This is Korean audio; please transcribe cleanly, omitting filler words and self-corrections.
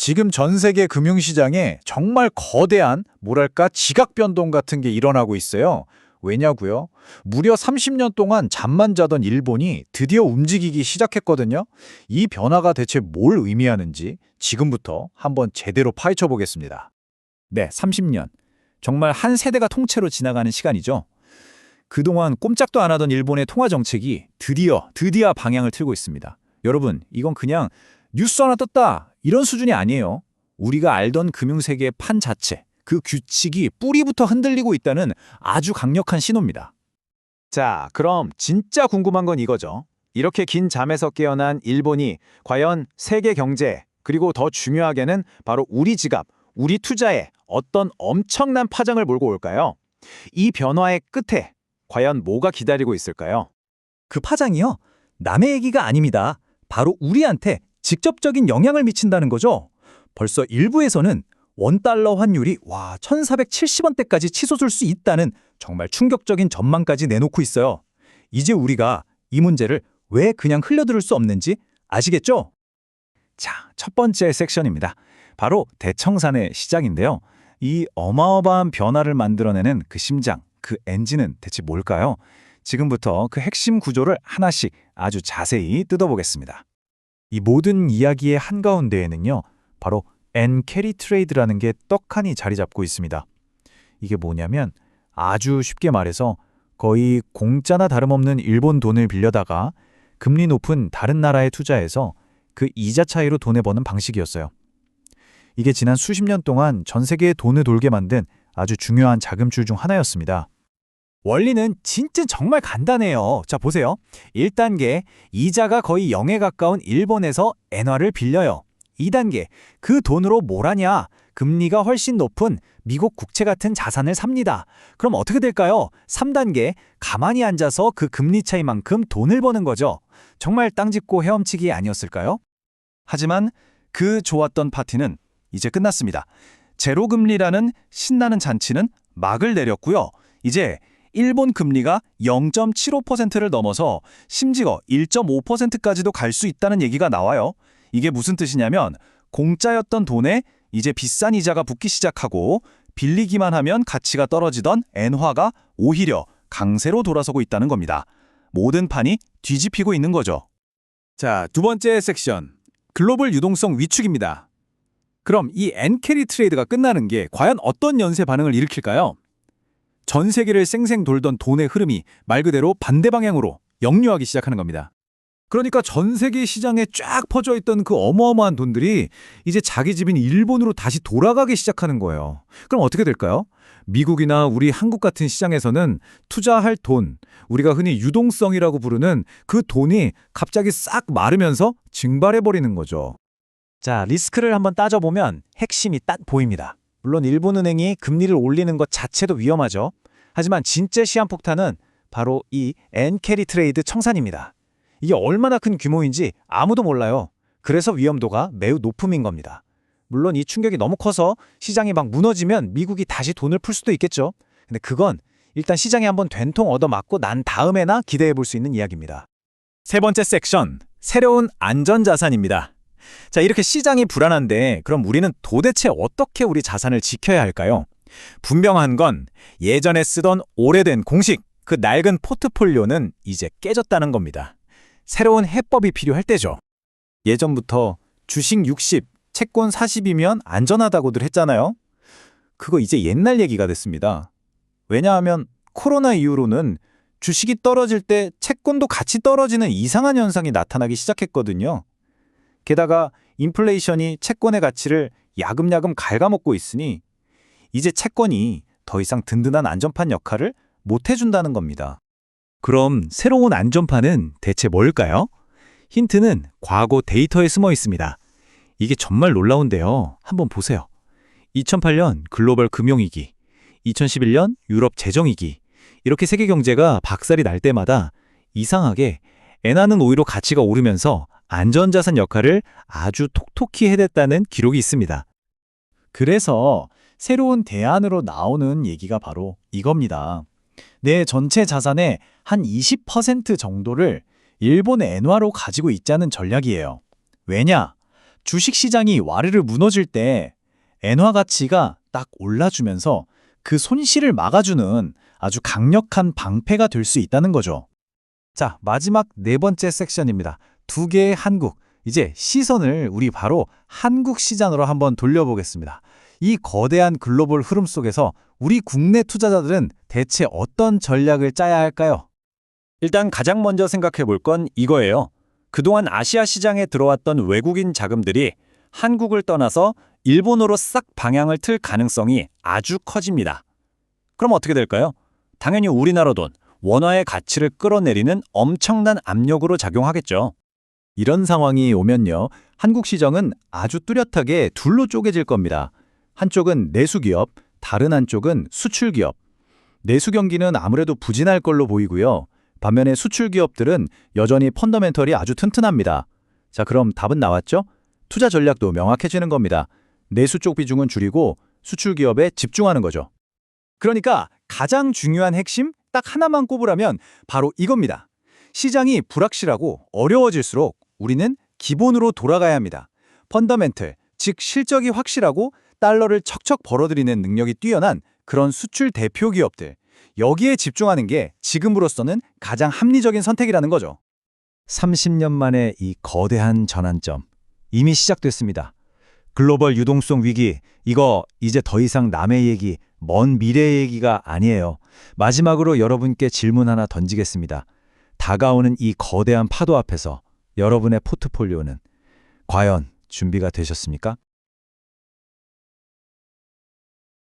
지금 전 세계 금융시장에 정말 거대한, 뭐랄까, 지각 변동 같은 게 일어나고 있어요. 왜냐고요? 무려 30년 동안 잠만 자던 일본이 드디어 움직이기 시작했거든요. 이 변화가 대체 뭘 의미하는지 지금부터 한번 제대로 파헤쳐 보겠습니다. 네, 30년. 정말 한 세대가 통째로 지나가는 시간이죠. 그동안 꼼짝도 안 하던 일본의 통화 정책이 드디어 방향을 틀고 있습니다. 여러분, 이건 그냥 뉴스 하나 떴다 이런 수준이 아니에요. 우리가 알던 금융세계의 판 자체, 그 규칙이 뿌리부터 흔들리고 있다는 아주 강력한 신호입니다. 자, 그럼 진짜 궁금한 건 이거죠. 이렇게 긴 잠에서 깨어난 일본이 과연 세계 경제, 그리고 더 중요하게는 바로 우리 지갑, 우리 투자에 어떤 엄청난 파장을 몰고 올까요? 이 변화의 끝에 과연 뭐가 기다리고 있을까요? 그 파장이요? 남의 얘기가 아닙니다. 바로 우리한테 직접적인 영향을 미친다는 거죠. 벌써 일부에서는 원달러 환율이 1470원대까지 치솟을 수 있다는 정말 충격적인 전망까지 내놓고 있어요. 이제 우리가 이 문제를 왜 그냥 흘려들을 수 없는지 아시겠죠? 자, 첫 번째 섹션입니다. 바로 대청산의 시작인데요. 이 어마어마한 변화를 만들어내는 그 심장, 그 엔진은 대체 뭘까요? 지금부터 그 핵심 구조를 하나씩 아주 자세히 뜯어보겠습니다. 이 모든 이야기의 한가운데에는요, 바로 엔캐리 트레이드라는 게 떡하니 자리 잡고 있습니다. 이게 뭐냐면 아주 쉽게 말해서 거의 공짜나 다름없는 일본 돈을 빌려다가 금리 높은 다른 나라에 투자해서 그 이자 차이로 돈을 버는 방식이었어요. 이게 지난 수십 년 동안 전 세계에 돈을 돌게 만든 아주 중요한 자금줄 중 하나였습니다. 원리는 진짜 정말 간단해요. 자, 보세요. 1단계, 이자가 거의 0에 가까운 일본에서 엔화를 빌려요. 2단계, 그 돈으로 뭘 하냐? 금리가 훨씬 높은 미국 국채 같은 자산을 삽니다. 그럼 어떻게 될까요? 3단계, 가만히 앉아서 그 금리 차이만큼 돈을 버는 거죠. 정말 땅 짚고 헤엄치기 아니었을까요? 하지만 그 좋았던 파티는 이제 끝났습니다. 제로금리라는 신나는 잔치는 막을 내렸고요. 이제 일본 금리가 0.75%를 넘어서 심지어 1.5%까지도 갈 수 있다는 얘기가 나와요. 이게 무슨 뜻이냐면 공짜였던 돈에 이제 비싼 이자가 붙기 시작하고 빌리기만 하면 가치가 떨어지던 엔화가 오히려 강세로 돌아서고 있다는 겁니다. 모든 판이 뒤집히고 있는 거죠. 자, 두 번째 섹션. 글로벌 유동성 위축입니다. 그럼 이 엔캐리 트레이드가 끝나는 게 과연 어떤 연쇄 반응을 일으킬까요? 전 세계를 쌩쌩 돌던 돈의 흐름이 말 그대로 반대 방향으로 역류하기 시작하는 겁니다. 그러니까 전 세계 시장에 쫙 퍼져 있던 그 어마어마한 돈들이 이제 자기 집인 일본으로 다시 돌아가기 시작하는 거예요. 그럼 어떻게 될까요? 미국이나 우리 한국 같은 시장에서는 투자할 돈, 우리가 흔히 유동성이라고 부르는 그 돈이 갑자기 싹 마르면서 증발해버리는 거죠. 자, 리스크를 한번 따져보면 핵심이 딱 보입니다. 물론 일본은행이 금리를 올리는 것 자체도 위험하죠. 하지만 진짜 시한폭탄은 바로 이 엔캐리 트레이드 청산입니다. 이게 얼마나 큰 규모인지 아무도 몰라요. 그래서 위험도가 매우 높음인 겁니다. 물론 이 충격이 너무 커서 시장이 막 무너지면 미국이 다시 돈을 풀 수도 있겠죠. 근데 그건 일단 시장에 한번 된통 얻어맞고 난 다음에나 기대해 볼 수 있는 이야기입니다. 세 번째 섹션, 새로운 안전자산입니다. 자, 이렇게 시장이 불안한데 그럼 우리는 도대체 어떻게 우리 자산을 지켜야 할까요? 분명한 건 예전에 쓰던 오래된 공식, 그 낡은 포트폴리오는 이제 깨졌다는 겁니다. 새로운 해법이 필요할 때죠. 예전부터 주식 60, 채권 40이면 안전하다고들 했잖아요. 그거 이제 옛날 얘기가 됐습니다. 왜냐하면 코로나 이후로는 주식이 떨어질 때 채권도 같이 떨어지는 이상한 현상이 나타나기 시작했거든요. 게다가 인플레이션이 채권의 가치를 야금야금 갉아먹고 있으니 이제 채권이 더 이상 든든한 안전판 역할을 못 해준다는 겁니다. 그럼 새로운 안전판은 대체 뭘까요? 힌트는 과거 데이터에 숨어 있습니다. 이게 정말 놀라운데요. 한번 보세요. 2008년 글로벌 금융위기, 2011년 유럽 재정위기, 이렇게 세계 경제가 박살이 날 때마다 이상하게 엔화는 오히려 가치가 오르면서 안전자산 역할을 아주 톡톡히 해냈다는 기록이 있습니다. 그래서 새로운 대안으로 나오는 얘기가 바로 이겁니다. 내 전체 자산의 한 20% 정도를 일본 엔화로 가지고 있자는 전략이에요. 왜냐? 주식시장이 와르르 무너질 때 엔화 가치가 딱 올라주면서 그 손실을 막아주는 아주 강력한 방패가 될 수 있다는 거죠. 자, 마지막 네 번째 섹션입니다. 두 개의 한국. 이제 시선을 우리 바로 한국 시장으로 한번 돌려보겠습니다. 이 거대한 글로벌 흐름 속에서 우리 국내 투자자들은 대체 어떤 전략을 짜야 할까요? 일단 가장 먼저 생각해 볼 건 이거예요. 그동안 아시아 시장에 들어왔던 외국인 자금들이 한국을 떠나서 일본으로 싹 방향을 틀 가능성이 아주 커집니다. 그럼 어떻게 될까요? 당연히 우리나라 돈, 원화의 가치를 끌어내리는 엄청난 압력으로 작용하겠죠. 이런 상황이 오면요, 한국 시장은 아주 뚜렷하게 둘로 쪼개질 겁니다. 한쪽은 내수기업, 다른 한쪽은 수출기업. 내수 경기는 아무래도 부진할 걸로 보이고요. 반면에 수출기업들은 여전히 펀더멘털이 아주 튼튼합니다. 자, 그럼 답은 나왔죠? 투자 전략도 명확해지는 겁니다. 내수 쪽 비중은 줄이고 수출기업에 집중하는 거죠. 그러니까 가장 중요한 핵심 딱 하나만 꼽으라면 바로 이겁니다. 시장이 불확실하고 어려워질수록 우리는 기본으로 돌아가야 합니다. 펀더멘털, 즉 실적이 확실하고 달러를 척척 벌어들이는 능력이 뛰어난 그런 수출 대표 기업들. 여기에 집중하는 게 지금으로서는 가장 합리적인 선택이라는 거죠. 30년 만에 이 거대한 전환점. 이미 시작됐습니다. 글로벌 유동성 위기, 이거 이제 더 이상 남의 얘기, 먼 미래의 얘기가 아니에요. 마지막으로 여러분께 질문 하나 던지겠습니다. 다가오는 이 거대한 파도 앞에서 여러분의 포트폴리오는 과연 준비가 되셨습니까?